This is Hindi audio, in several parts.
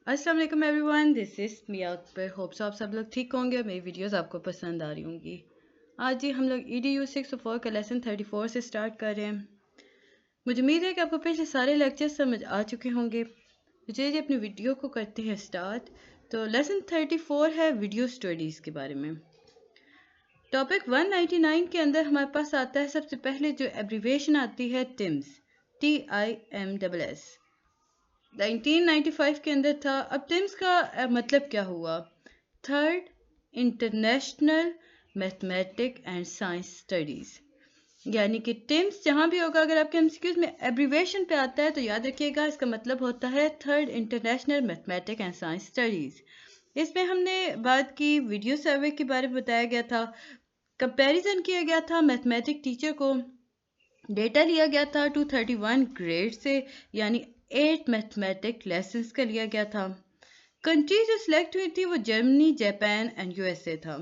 अस्सलाम वालेकुम everyone, this is Miya Akbar. Hope so आप सब लोग ठीक होंगे और मेरी वीडियोस आपको पसंद आ रही होंगी। आज जी हम लोग EDU 604 का लेसन 34 से स्टार्ट कर रहे हैं। मुझे उम्मीद है कि आपको पिछले सारे लेक्चर्स समझ आ चुके होंगे। तो चलिए अपनी वीडियो को करते हैं स्टार्ट। तो लेसन 34 है वीडियो स्टडीज़ के बारे में। टॉपिक 199 के अंदर हमारे पास आता है सबसे पहले जो एब्रीवेशन आती है TIMS, TIMSS। 1995 के अंदर था। अब टिम्स का मतलब क्या हुआ? Third international mathematic and science studies. यानी कि टिम्स जहाँ भी होगा, अगर आपके एमसीक्यूज में एब्रीवेशन पे आता है तो याद रखिएगा इसका मतलब होता है third international mathematic and science studies. इसमें हमने बात की वीडियो सर्वे के बारे में, बताया गया था, कंपैरिजन किया गया था मैथमेटिक टीचर को, डेटा लिया गया था 231 ग्रेड से, यानी 8 मैथमेटिक लेसन्स का लिया गया था। कंट्रीज जो सिलेक्ट हुई थी वो जर्मनी, जापान एंड यूएसए था।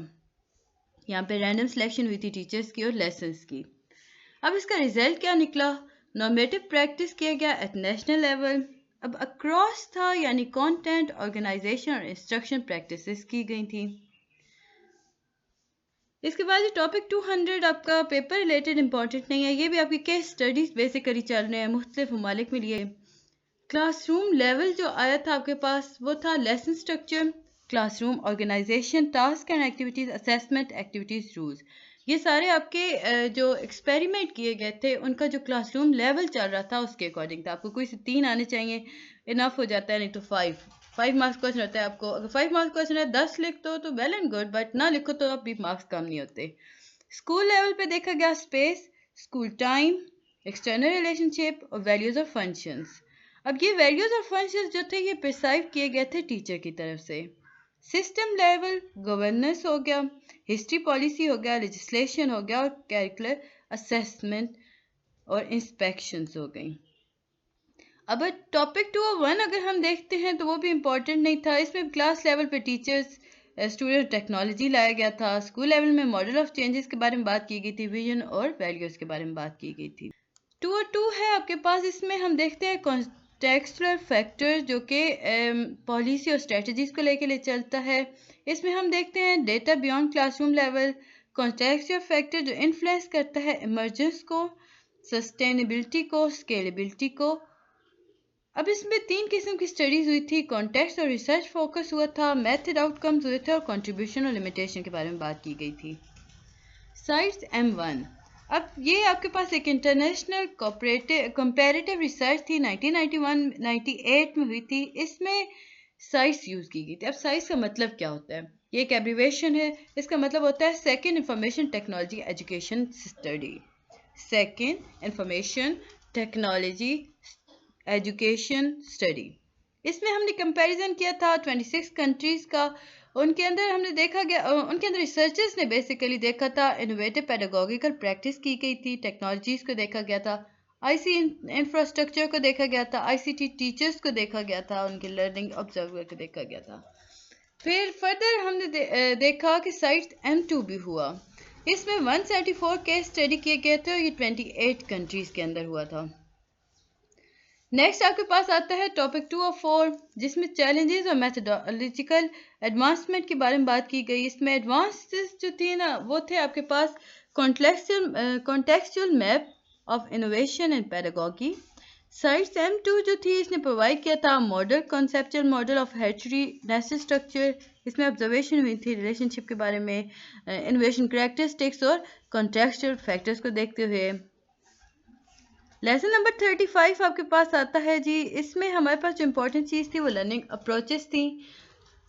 यहाँ पे रैंडम सिलेक्शन हुई थी टीचर्स की और लेसन्स की। अब इसका रिजल्ट क्या निकला? नॉर्मेटिव प्रैक्टिस किया गया एट नेशनल लेवल। अब अक्रॉस था, यानी कंटेंट, ऑर्गेनाइजेशन और इंस्ट्रक्शन प्रैक्टिसेस की गई थी। इसके बाद ये टॉपिक 200 आपका पेपर रिलेटेड इंपॉर्टेंट नहीं है, ये भी आपकी केस स्टडीज बेसिकली चल रहे हैं, मुख्तलिफ ममालिक में लिए। क्लासरूम लेवल जो आया था आपके पास वो था lesson structure, classroom organisation, task and activities, assessment, activities, rules. ये सारे आपके जो एक्सपेरिमेंट किए गए थे उनका जो क्लासरूम लेवल चल रहा था उसके अकॉर्डिंग था। आपको कोई से 3 आने चाहिए, इनफ हो जाता है, नहीं तो 5 मार्क्स क्वेश्चन रहता है। आपको अगर 5 मार्क्स क्वेश्चन है, 10 लिख दो तो वेल एंड गुड, बट ना लिखो तो आप भी मार्क्स कम नहीं होते। स्कूल लेवल पे देखा गया space, school time, external relationship और वैल्यूज और फंक्शंस। अब ये वैल्यूज और फंक्शंस जो थे ये प्रिस्क्राइब किए गए थे टीचर की तरफ से। सिस्टम लेवल गवर्नेंस हो गया, हिस्ट्री पॉलिसी हो गया, लेजिस्लेशन हो गया और कैरिकुलर असेसमेंट और इंस्पेक्शंस हो गई। अब टॉपिक 201 अगर हम देखते हैं तो वो भी इम्पोर्टेंट नहीं था। इसमें क्लास लेवल पे टीचर्स, स्टूडेंट, टेक्नोलॉजी लाया गया था। स्कूल लेवल में मॉडल ऑफ चेंजेस के बारे में बात की गई थी, विजन और वैल्यूज के बारे में बात की गई थी। 202 है आपके पास, इसमें हम देखते हैं कॉन्टेक्सचुअल फैक्टर जो कि पॉलिसी और स्ट्रेटजीज को लेके ले चलता है। इसमें हम देखते हैं data beyond classroom level, contextual factor जो इन्फ्लुएंस करता है इमर्जेंस को, सस्टेनेबिलिटी को, स्केलेबिलिटी को। अब इसमें 3 किस्म की स्टडीज हुई थी, कॉन्टेक्स्ट और रिसर्च फोकस हुआ था, मेथड आउटकम्स हुए थे और कंट्रीब्यूशन और लिमिटेशन के बारे में बात की गई थी। Sites M1। अब ये आपके पास एक इंटरनेशनल कंपैरेटिव रिसर्च थी, 1991-98 में हुई थी। इसमें साइट्स यूज की गई थी। अब साइट्स का मतलब क्या होता है? ये एक एब्रीवेशन है। इसका मतलब होता है second information technology education study. Second information technology education study. इसमें हमने कंपैरिजन किया था 26 कंट्रीज का। उनके अंदर हमने देखा गया, उनके अंदर रिसर्चर्स ने बेसिकली देखा था, इनोवेटिव पेडागोगिकल प्रैक्टिस की गई थी, टेक्नोलॉजीज को देखा गया था, आईसी इंफ्रास्ट्रक्चर को देखा गया था, आईसीटी टीचर्स को देखा गया था, उनके लर्निंग ऑब्जर्वर को देखा गया था। फिर फर्दर हमने देखा कि साइट्स M2 भी हुआ। इसमें 174 केस स्टडी किए गए थे और ये 28 कंट्रीज के अंदर हुआ था। नेक्स्ट आपके पास आता है टॉपिक 204, जिसमें चैलेंजेस और मैथडोलॉजिकल एडवांसमेंट के बारे में बात की गई। इसमें एडवांसेस जो थी ना वो थे आपके पास contextual map of innovation and pedagogy. Sites M2 जो थी इसने प्रोवाइड किया था model, conceptual model of hatchery nested structure. इसमें ऑब्जर्वेशन हुई थी रिलेशनशिप के बारे में, इनोवेशन कैरेक्टरिस्टिक्स और कॉन्टेक्सचुअल फैक्टर्स को देखते हुए। लेसन नंबर 35 आपके पास आता है जी। इसमें हमारे पास जो इंपॉर्टेंट चीज़ थी वो लर्निंग अप्रोचेस थी।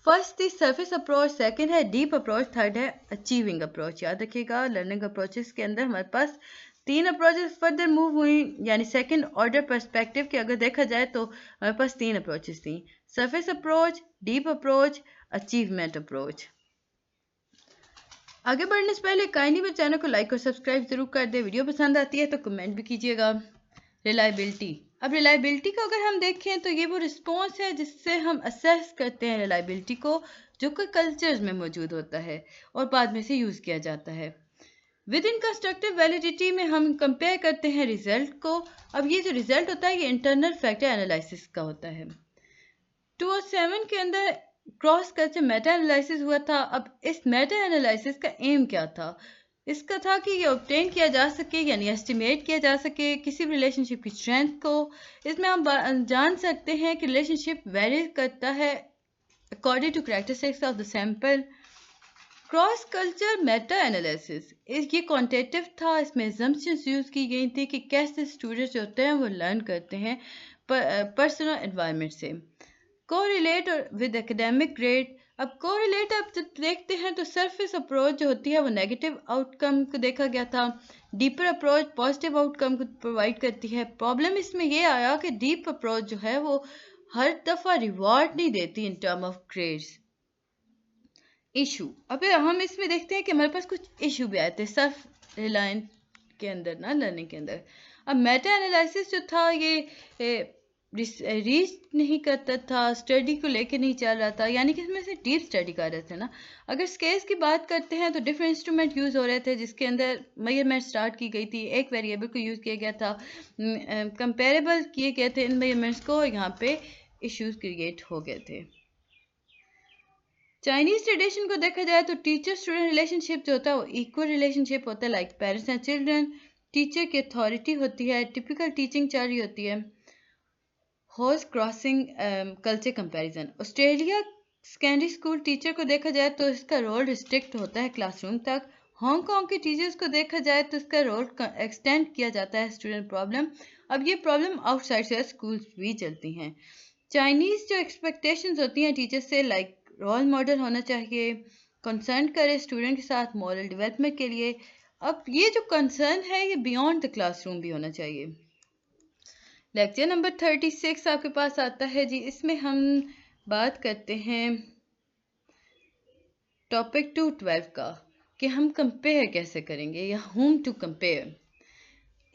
फर्स्ट थी सरफेस अप्रोच, सेकंड है डीप अप्रोच, थर्ड है अचीविंग अप्रोच। याद रखिएगा लर्निंग अप्रोचेस के अंदर हमारे पास 3 अप्रोचेस फर्दर मूव हुई, यानी सेकंड ऑर्डर पर्सपेक्टिव के अगर देखा जाए तो हमारे पास 3 अप्रोचेस थी, surface approach, deep approach, achievement approach. आगे बढ़ने से पहले काइंडली मेरे चैनल को लाइक और सब्सक्राइब जरूर कर दे। वीडियो पसंद आती है तो कमेंट भी कीजिएगा। रिलायबिलिटी। अब रिलायबिलिटी को अगर हम देखें तो ये वो रिस्पॉन्स है जिससे हम असेस करते हैं रिलायबिलिटी को, जो कि कल्चर्स में मौजूद होता है और बाद में से यूज़ किया जाता है। विद इन कंस्ट्रक्टिव वैलिडिटी में हम कंपेयर करते हैं रिजल्ट को। अब ये जो रिजल्ट होता है ये इंटरनल फैक्टर एनालिसिस का होता है। 207 के अंदर क्रॉस कल्चर मेटा एनालिसिस हुआ था। अब इस मेटा एनालिसिस का एम क्या था? इसका था कि ये ऑब्टेन किया जा सके यानी एस्टिमेट किया जा सके किसी भी रिलेशनशिप की स्ट्रेंथ को। इसमें हम जान सकते हैं कि रिलेशनशिप वेरी करता है according to characteristics of the sample. Cross culture Meta analysis ये क्वांटिटेटिव था। इसमें assumptions यूज़ की गई थी कि कैसे स्टूडेंट्स जो होते हैं वो लर्न करते हैं पर्सनल एनवायरनमेंट से। Correlate with academic grade. अब कोरिलेट आप जब देखते हैं तो सरफेस अप्रोच जो होती है वो नेगेटिव आउटकम को देखा गया था, डीपर अप्रोच पॉजिटिव आउटकम को प्रोवाइड करती है। प्रॉब्लम इसमें ये आया कि डीप अप्रोच जो है वो हर दफ़ा रिवॉर्ड नहीं देती in term of grades. Issue, अब हम इसमें देखते हैं कि हमारे पास कुछ इशू भी आए थे सेल्फ रिलायंस के अंदर ना, लर्निंग के अंदर। अब मेटा एनालिसिस जो था ये रीच नहीं करता था, स्टडी को लेके नहीं चल रहा था, यानी कि इसमें से डीप स्टडी कर रहे थे ना। अगर स्केल्स की बात करते हैं तो डिफरेंट इंस्ट्रूमेंट यूज़ हो रहे थे जिसके अंदर मेजरमेंट स्टार्ट की गई थी, एक वेरिएबल को यूज़ किया गया था, कंपेरेबल किए गए थे इन मेजरमेंट्स को, यहाँ पे इश्यूज क्रिएट हो गए थे। चाइनीज ट्रेडिशन को देखा जाए तो टीचर स्टूडेंट रिलेशनशिप जो होता है वो इक्वल रिलेशनशिप होता है, like parents and children. Teacher की अथॉरिटी होती है, टिपिकल टीचिंग चल रही होती है। Horse crossing culture comparison. Australia secondary school teacher को देखा जाए तो इसका रोल रिस्ट्रिक्ट होता है क्लासरूम तक। हांगकांग के टीचर्स को देखा जाए तो इसका रोल एक्सटेंड किया जाता है स्टूडेंट प्रॉब्लम। अब ये प्रॉब्लम आउटसाइड से स्कूल्स भी चलती हैं। चाइनीज जो एक्सपेक्टेशंस होती हैं टीचर से, लाइक रोल मॉडल होना चाहिए, कंसर्न करे स्टूडेंट के साथ मॉरल डेवलपमेंट के लिए। अब ये जो कंसर्न है ये बियॉन्ड द क्लासरूम भी होना चाहिए। लेक्चर नंबर 36 आपके पास आता है जी। इसमें हम बात करते हैं टॉपिक 212 का कि हम कंपेयर कैसे करेंगे या whom to compare.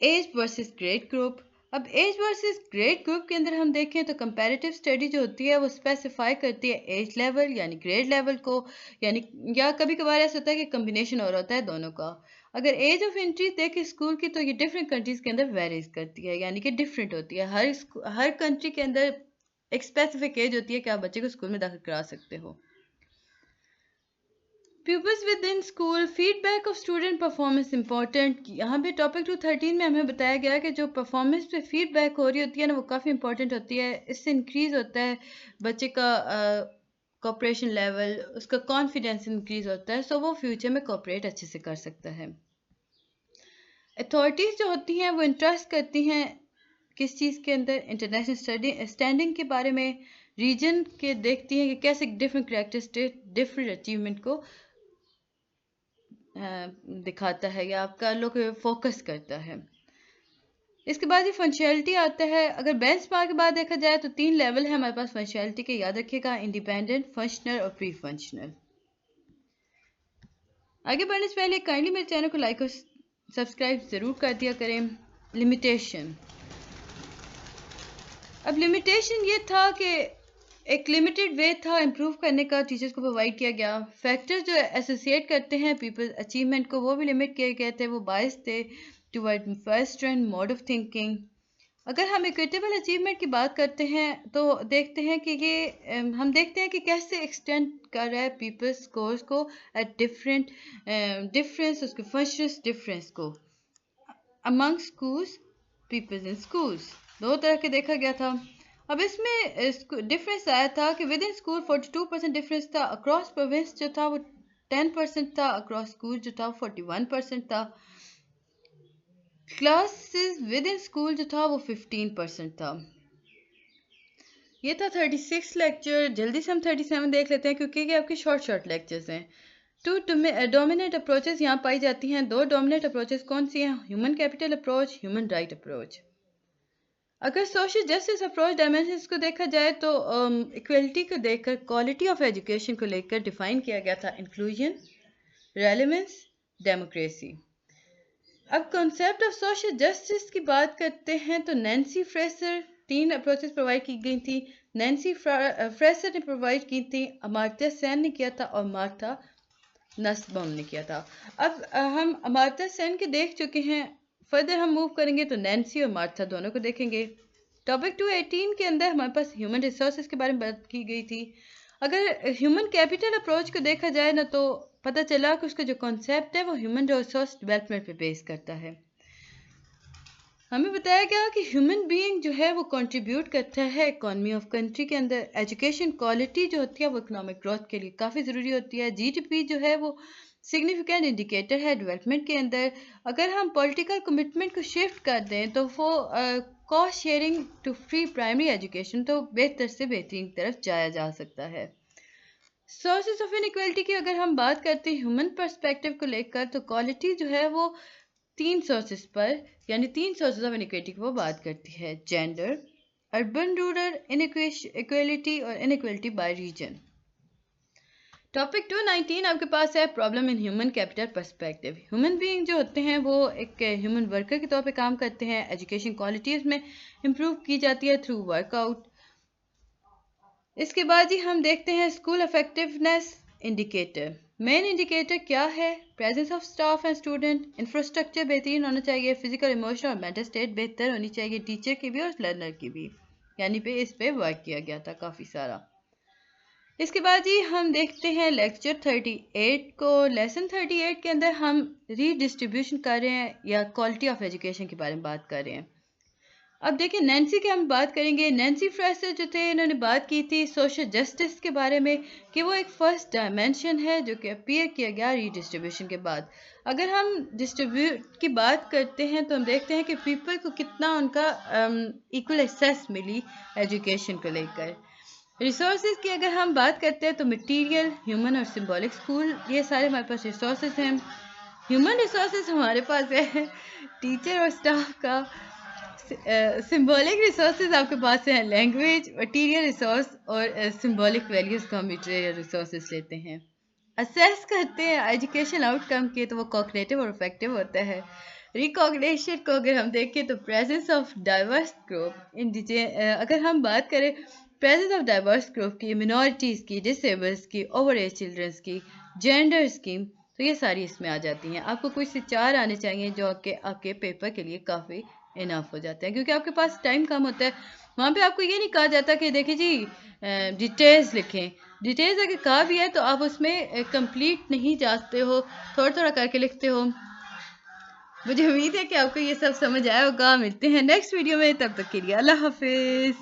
Age versus grade group. अब एज वर्सेस ग्रेड ग्रुप के अंदर हम देखें तो कंपैरेटिव स्टडी जो होती है वो स्पेसिफाई करती है एज लेवल यानी ग्रेड लेवल को, यानी या कभी कभार ऐसा होता है कि कम्बिनेशन और होता है दोनों का। अगर एज ऑफ एंट्री देखें स्कूल की तो ये डिफरेंट कंट्रीज के अंदर वेरीज करती है, यानी कि डिफरेंट होती है। हर कंट्री के अंदर एक स्पेसिफिक एज होती है कि आप बच्चे को स्कूल में दाखिल करा सकते हो। Pupils within school, feedback of student performance important। यहाँ पे टॉपिक 213 में हमें बताया गया कि जो परफॉर्मेंस पे फीडबैक हो रही होती है ना वो काफ़ी इंपॉर्टेंट होती है। इससे इंक्रीज होता है बच्चे का कोऑपरेशन लेवल, उसका कॉन्फिडेंस इंक्रीज होता है, सो वो फ्यूचर में कोऑपरेट अच्छे से कर सकता है। अथॉरिटीज़ जो होती हैं वो इंटरेस्ट करती हैं किस चीज़ के अंदर, इंटरनेशनल स्टैंडिंग के बारे में, रीजन के देखती हैं कि कैसे डिफरेंट कैरेक्टरिस्टिक डिफरेंट अचीवमेंट को दिखाता है या आपका लोग फोकस करता है। इसके बाद ये फंक्शनैलिटी आता है। अगर बेंचमार्क के बाद देखा जाए तो 3 लेवल है हमारे पास फंक्शनैलिटी के, याद रखिएगा, इंडिपेंडेंट, फंक्शनल और प्री फंक्शनल। आगे बढ़ने से पहले काइंडली मेरे चैनल को लाइक और सब्सक्राइब ज़रूर कर दिया करें। लिमिटेशन। अब लिमिटेशन ये था कि एक लिमिटेड वे था इम्प्रूव करने का, टीचर्स को प्रोवाइड किया गया। फैक्टर्स जो एसोसिएट करते हैं पीपल अचीवमेंट को वो भी लिमिट किए गए थे, वो बायस थे toward first trend mode of thinking. अगर हम इक्विटेबल अचीवमेंट की बात करते हैं तो देखते हैं कि ये हम देखते हैं कि कैसे एक्सटेंड कर रहा है पीपल स्कोर्स को एट डिफरेंट डिफरेंस, उसके फंक्शंस डिफरेंस को among schools, peoples in schools, दो तरह के देखा गया था। अब इसमें डिफरेंस आया था कि विद इन स्कूल 42% डिफरेंस था, अक्रॉस प्रोविंस जो था वो 10% था, अक्रॉस स्कूल जो था 41% था, क्लासेस विद इन स्कूल जो था वो 15% था। ये था 36 लेक्चर। जल्दी से हम 37 देख लेते हैं क्योंकि ये आपके शॉर्ट लेक्चर्स हैं। टू डोमिनेट अप्रोचेस यहाँ पाई जाती हैं। 2 डोमिनेट अप्रोचेस कौन सी हैं? Human capital approach, human right approach. अगर सोशल जस्टिस अप्रोच डायमेंशंस को देखा जाए तो इक्वलिटी को देखकर क्वालिटी ऑफ एजुकेशन को लेकर डिफाइन किया गया था इंक्लूजन, रेलेवेंस, डेमोक्रेसी। अब कॉन्सेप्ट ऑफ सोशल जस्टिस की बात करते हैं तो नैन्सी फ्रेसर 3 अप्रोचेस प्रोवाइड की गई थी। नैन्सी फ्रेसर ने प्रोवाइड की थी, अमर्त्य सेन ने किया था और मार्था नस्बम ने किया था। अब हम अमर्त्य सेन के देख चुके हैं, फर्दर हम मूव करेंगे तो नैन्सी और मार्था दोनों को देखेंगे। टॉपिक 218 के अंदर हमारे पास ह्यूमन रिसोर्सेज के बारे में बात की गई थी। अगर ह्यूमन कैपिटल अप्रोच को देखा जाए ना तो पता चला कि उसका जो कॉन्सेप्ट है वो ह्यूमन रिसोर्स डेवलपमेंट पे बेस करता है। हमें बताया गया कि ह्यूमन बीइंग जो है वो कंट्रीब्यूट करता है इकोनॉमी ऑफ कंट्री के अंदर। एजुकेशन क्वालिटी जो होती है वो इकोनॉमिक ग्रोथ के लिए काफ़ी ज़रूरी होती है। जीडीपी जो है वो सिग्निफिकेंट इंडिकेटर है डेवलपमेंट के अंदर। अगर हम पॉलिटिकल कमिटमेंट को शिफ्ट कर दें तो वो cost sharing to free primary education तो बेहतर से बेहतरीन तरफ जाया जा सकता है। सोर्सेज ऑफ इनइक्वालिटी की अगर हम बात करते हैं ह्यूमन पर्सपेक्टिव को लेकर तो क्वालिटी जो है वो तीन सोर्सेज पर यानी तीन सोर्सेज ऑफ इनइक्वालिटी की वो बात करती है। जेंडर, अर्बन रूरल इनइक्वालिटी और इनइक्वालिटी बाय रीजन। टॉपिक 219 आपके पास है problem in human capital perspective. Human being जो होते हैं वो एक ह्यूमन वर्कर के तौर पे काम करते हैं। एजुकेशन क्वालिटीज में इम्प्रूव की जाती है थ्रू वर्कआउट। इसके बाद ही हम देखते हैं school effectiveness indicator. Main indicator क्या है? Presence of staff and student, infrastructure बेहतरीन होना चाहिए, फिजिकल इमोशनल और मेंटल स्टेट बेहतर होनी चाहिए टीचर की भी और लर्नर की भी। यानी पे इस पे वर्क किया गया था काफ़ी सारा। इसके बाद ही हम देखते हैं लेक्चर 38 को। लेसन 38 के अंदर हम रीडिस्ट्रीब्यूशन कर रहे हैं या क्वालिटी ऑफ एजुकेशन के बारे में बात कर रहे हैं। अब देखिए नैन्सी की हम बात करेंगे। नैन्सी फ्रेसर जो थे इन्होंने बात की थी सोशल जस्टिस के बारे में कि वो एक फर्स्ट डायमेंशन है जो कि अपीयर किया गया रीडिस्ट्रीब्यूशन के बाद। अगर हम डिस्ट्रीब्यूट की बात करते हैं तो हम देखते हैं कि पीपल को कितना उनका इक्वल एक्सेस मिली एजुकेशन को लेकर। रिसोर्सेज की अगर हम बात करते हैं तो मटीरियल, ह्यूमन और सिंबॉलिक स्कूल, ये सारे हमारे पास रिसोर्सेज हैं। ह्यूमन रिसोर्सेज हमारे पास है टीचर और स्टाफ का। सिंबॉलिक रिसोर्सेज आपके पास हैं लैंग्वेज, मटीरियल रिसोर्स और सिंबॉलिक वैल्यूज का मटीरियल रिसोर्सेज लेते हैं। असेस करते हैं एजुकेशन आउटकम के तो वो कॉग्निटिव और इफेक्टिव होता है। रिकॉग्निशन को अगर हम देखें तो प्रेजेंस ऑफ डाइवर्स ग्रुप अगर हम बात करें प्रेजेंस ऑफ डाइवर्स ग्रुप की, मिनॉरिटीज़ की, डिसेबल्स की, ओवर एज चिल्ड्रंस की, जेंडर्स की, तो ये सारी इसमें आ जाती हैं। आपको कुछ से चार आने चाहिए जो आपके पेपर के लिए काफ़ी इनफ हो जाते हैं क्योंकि आपके पास टाइम कम होता है। वहाँ पे आपको ये नहीं कहा जाता कि देखिए जी डिटेल्स लिखें। डिटेल्स अगर कहा भी है तो आप उसमें कंप्लीट नहीं जाते हो, थोड़ा थोड़ा करके लिखते हो। मुझे उम्मीद है कि आपको ये सब समझ आया होगा। मिलते हैं नेक्स्ट वीडियो में, तब तक के लिए अल्लाह हाफिज़।